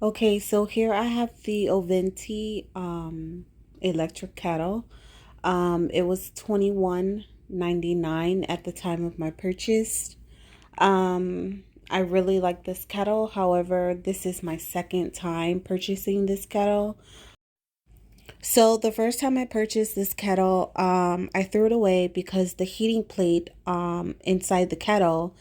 Okay, so here I have the Oventi electric kettle. It was 21.99 at the time of my purchase. I really like this kettle. However, this is my second time purchasing this kettle. So the first time I purchased this kettle, I threw it away because the heating plate inside the kettle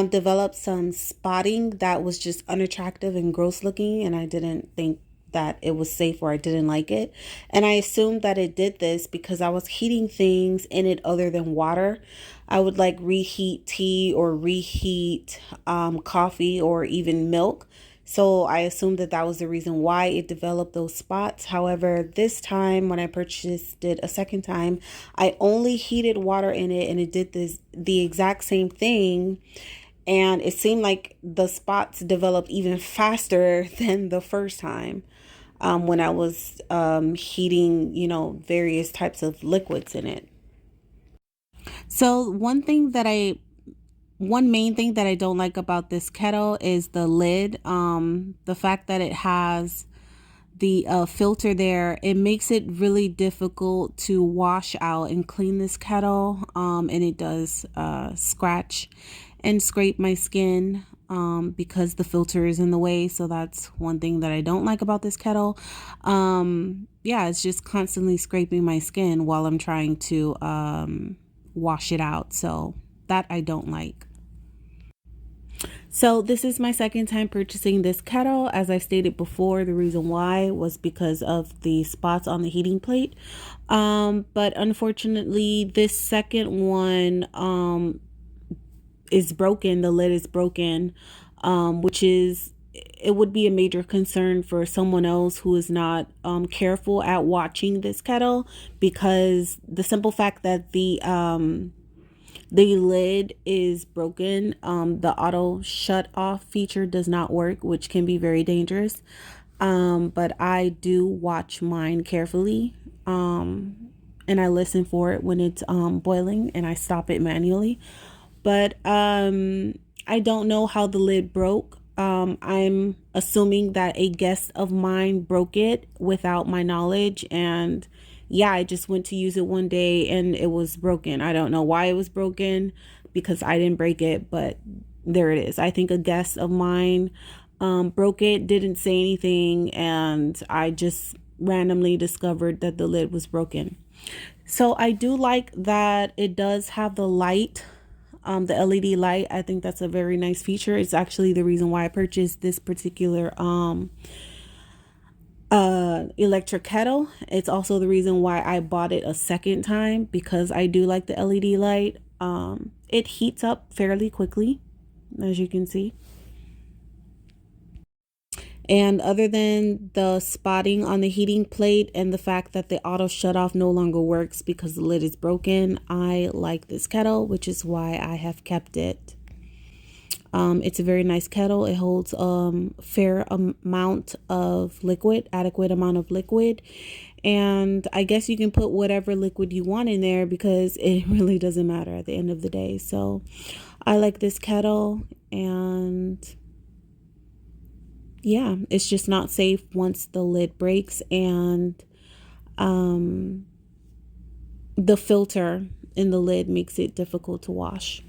developed some spotting that was just unattractive and gross looking, and I didn't think that it was safe, or I didn't like it. And I assumed that it did this because I was heating things in it other than water. I would like reheat tea or reheat coffee or even milk. So I assumed that that was the reason why it developed those spots. However, this time when I purchased it a second time, I only heated water in it and it did the exact same thing. And it seemed like the spots developed even faster than the first time when I was heating, various types of liquids in it. So one main thing that I don't like about this kettle is the lid. The fact that it has the filter there, it makes it really difficult to wash out and clean this kettle. And it does scratch and scrape my skin because the filter is in the way. So that's one thing that I don't like about this kettle. Yeah, it's just constantly scraping my skin while I'm trying to wash it out. So that I don't like. So this is my second time purchasing this kettle. As I stated before, the reason why was because of the spots on the heating plate. But unfortunately, this second one is broken. The lid is broken, which is it would be a major concern for someone else who is not careful at watching this kettle, because the simple fact that the lid is broken. The auto shut off feature does not work, which can be very dangerous. But I do watch mine carefully. And I listen for it when it's boiling, and I stop it manually. But I don't know how the lid broke. I'm assuming that a guest of mine broke it without my knowledge, and yeah, I just went to use it one day and it was broken. I don't know why it was broken because I didn't break it, but there it is. I think a guest of mine broke it, didn't say anything, and I just randomly discovered that the lid was broken. So I do like that it does have the light, the LED light. I think that's a very nice feature. It's actually the reason why I purchased this particular electric kettle. It's also the reason why I bought it a second time, because I do like the LED light. It heats up fairly quickly, as you can see. And other than the spotting on the heating plate and the fact that the auto shut off no longer works because the lid is broken, I like this kettle, which is why I have kept it. It's a very nice kettle. It holds fair amount of liquid, adequate amount of liquid. And I guess you can put whatever liquid you want in there because it really doesn't matter at the end of the day. So I like this kettle, and yeah, it's just not safe once the lid breaks, and the filter in the lid makes it difficult to wash.